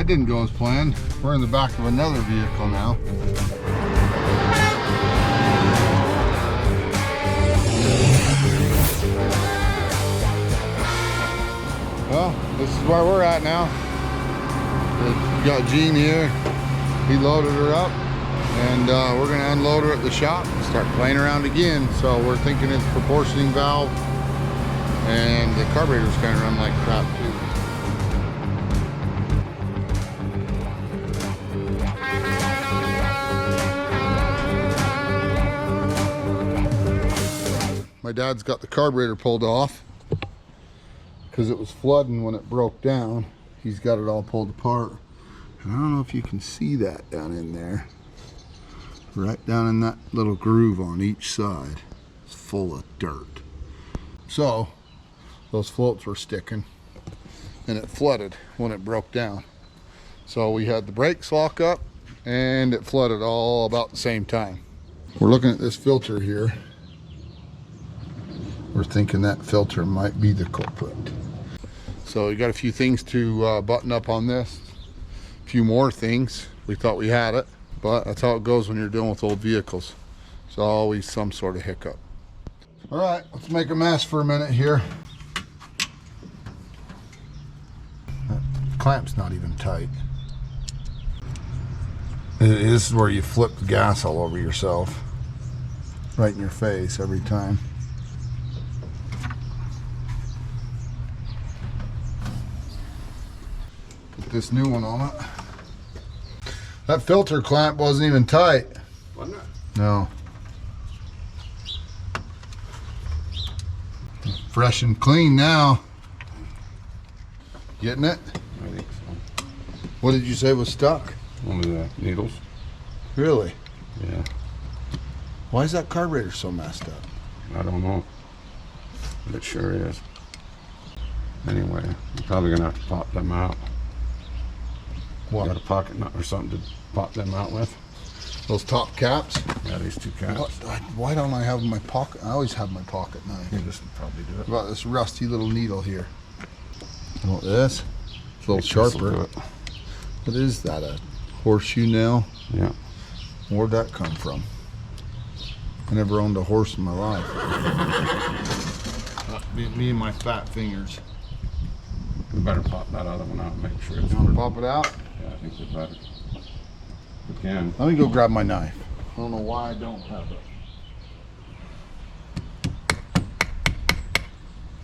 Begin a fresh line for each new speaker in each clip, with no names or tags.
that didn't go as planned. We're in the back of another vehicle now. Well, this is where we're at now. We got Gene here. He loaded her up, and we're gonna unload her at the shop and start playing around again. So we're thinking it's proportioning valve, and the carburetor's kind of run like crap too. My dad's got the carburetor pulled off because it was flooding when it broke down. He's got it all pulled apart. And I don't know if you can see that down in there. Right down in that little groove on each side. It's full of dirt. So, those floats were sticking and it flooded when it broke down. So we had the brakes lock up and it flooded all about the same time. We're looking at this filter here. We're thinking that filter might be the culprit. So we got a few things to button up on this. A few more things. We thought we had it, but that's how it goes when you're dealing with old vehicles. There's always some sort of hiccup. All right, let's make a mess for a minute here. That clamp's not even tight. This is where you flip the gas all over yourself. Right in your face every time. This new one on it. That filter clamp wasn't even tight.
Wasn't it?
No. Fresh and clean now. Getting it?
I think so.
What did you say was stuck?
One of the needles.
Really?
Yeah.
Why is that carburetor so messed up?
I don't know. But it sure is. Anyway, you're probably gonna have to pop them out.
What?
Got a pocket nut or something to pop them out with?
Those top caps?
Yeah, these two caps.
Why don't I have my pocket? I always have my pocket knife.
You just probably do it.
Got this rusty little needle here. You want this? It's a little sharper. What is that? A horseshoe nail?
Yeah.
Where'd that come from? I never owned a horse in my life. Me and my fat fingers.
We better pop that other one out and make sure it's
You want to pop it out?
Yeah, I think we better. We can.
Let me go grab my knife. I don't know why I don't have it.
I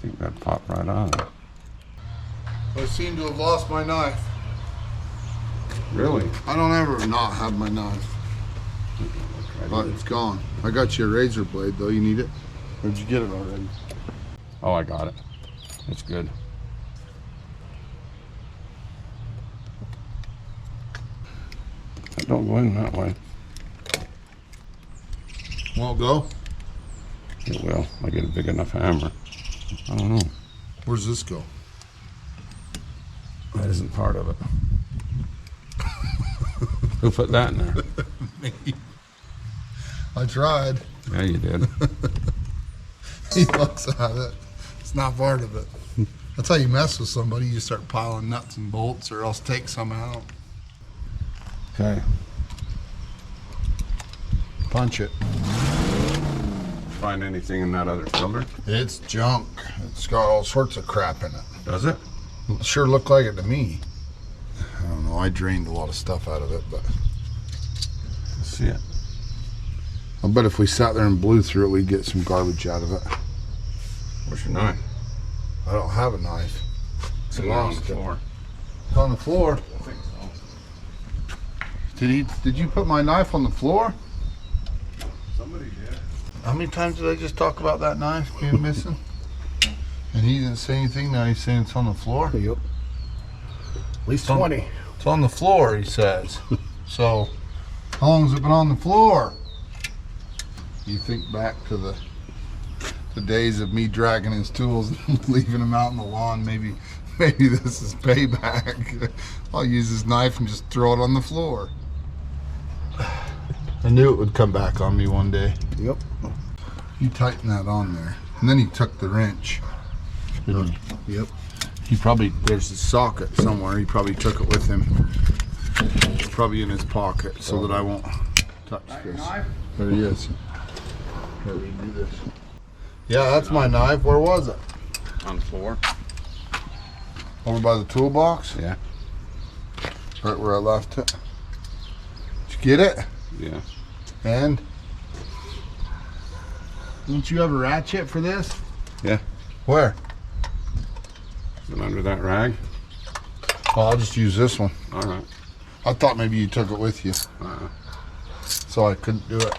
think that popped right out of it.
I seem to have lost my knife.
Really?
I don't ever not have my knife. But it's gone. I got you a razor blade though. You need it? Or did you get it already?
Oh, I got it. It's good. It don't go in that way.
Won't go?
It will. I get a big enough hammer. I don't know.
Where's this go?
That isn't part of it. Who put that in there?
Me. I tried.
Yeah, you did.
He looks at it. It's not part of it. That's how you mess with somebody. You start piling nuts and bolts or else take some out.
Okay.
Punch it.
Find anything in that other filter?
It's junk. It's got all sorts of crap in it.
Does it?
It sure looked like it to me. I don't know. I drained a lot of stuff out of it, but
Let's see it.
I bet if we sat there and blew through it, we'd get some garbage out of it.
Where's your knife?
I don't have a knife.
It's
I
on
lost
the
it.
floor.
It's on the floor.
I think so.
Did you put my knife on the floor?
Somebody did.
How many times did I just talk about that knife being missing? And he didn't say anything. Now he's saying it's on the floor.
Yep. At least 20.
It's on the floor, he says. So, how long has it been on the floor? You think back to the days of me dragging his tools and leaving them out on the lawn. Maybe this is payback. I'll use his knife and just throw it on the floor. I knew it would come back on me one day.
Yep.
You tighten that on there. And then he took the wrench. Didn't he?
Yep.
There's a socket somewhere. He probably took it with him. It's probably in his pocket so that I won't touch this. There he is. Here, we do this. Yeah, that's my knife. Where was it?
On the floor.
Over by the toolbox?
Yeah.
Right where I left it. Did you get it?
Yeah.
And? Didn't you have a ratchet for this?
Yeah.
Where?
Is it under that rag?
Well, I'll just use this one.
All right.
I thought maybe you took it with you, so I couldn't do it.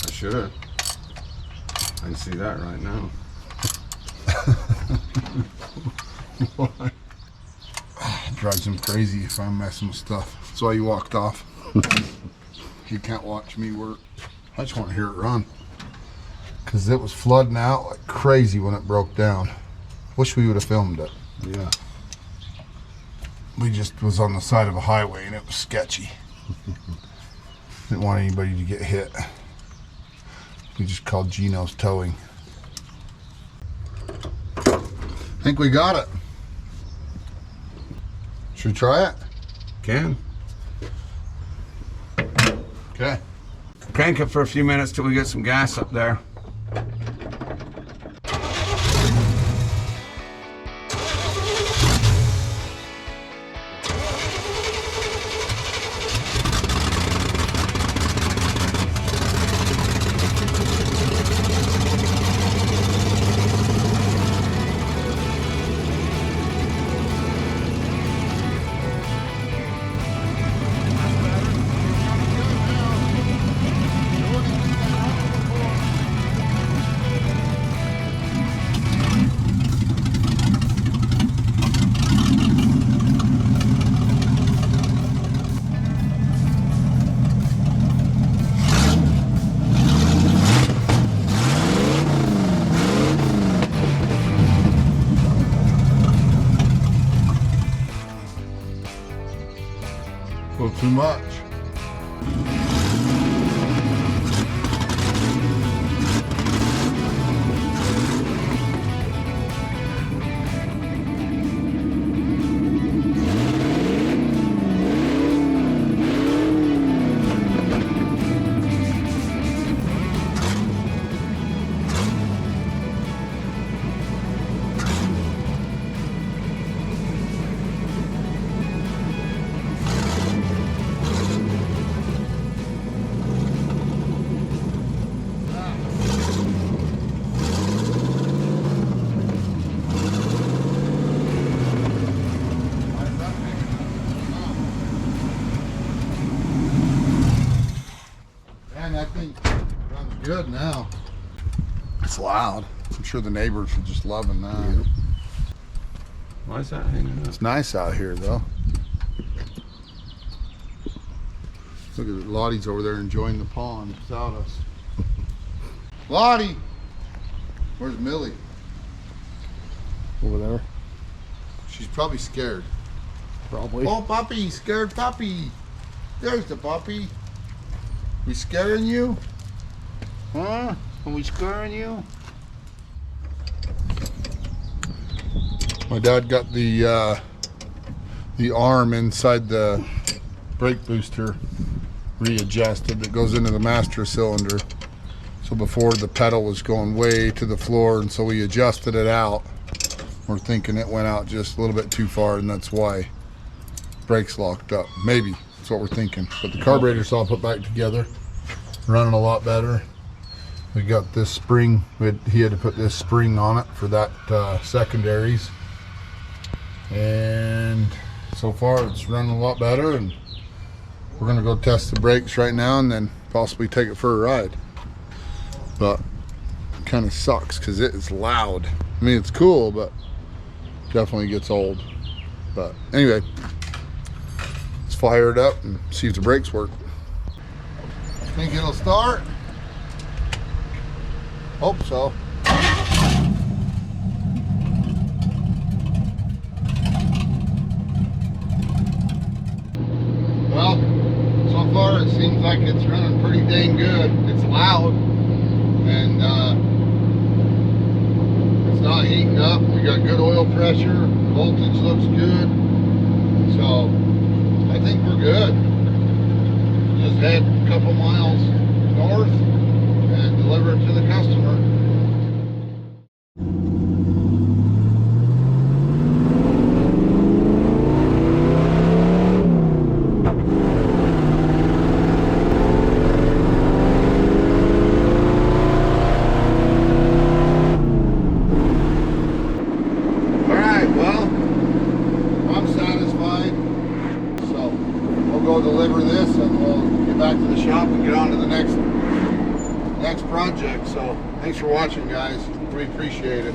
I should have. I can see that right now.
It drives him crazy if I'm messing with stuff. That's why he walked off. He can't watch me work. I just want to hear it run. Because it was flooding out like crazy when it broke down. Wish we would have filmed it.
Yeah.
We just was on the side of a highway and it was sketchy. Didn't want anybody to get hit. We just called Gino's Towing. Think we got it. Should we try it?
Can.
Okay.
Crank it for a few minutes till we get some gas up there.
A little too much. Man, that thing runs good now. It's loud. I'm sure the neighbors are just loving that.
Why is that hanging up?
It's nice out here, though. Look at it. Lottie's over there enjoying the pond without us. Lottie! Where's Millie?
Over there.
She's probably scared.
Probably.
Oh, puppy! Scared puppy! There's the puppy. We scaring you? Huh? Are we scaring you? My dad got the arm inside the brake booster readjusted that goes into the master cylinder. So before the pedal was going way to the floor, and so we adjusted it out. We're thinking it went out just a little bit too far, and that's why brakes locked up. Maybe that's what we're thinking. But the carburetor's all put back together, running a lot better. We got this spring. He had to put this spring on it for that secondaries, and so far it's running a lot better. And we're gonna go test the brakes right now, and then possibly take it for a ride. But it kind of sucks because it is loud. I mean, it's cool, but definitely gets old. But anyway, let's fire it up and see if the brakes work. Think it'll start? Hope so. Well, so far it seems like it's running pretty dang good. It's loud, and it's not heating up. We got good oil pressure. Voltage looks good. So I think we're good. Just head a couple miles north and deliver it to the customer. Go deliver this and we'll get back to the shop and get on to the next project. So thanks for watching, guys. We appreciate it.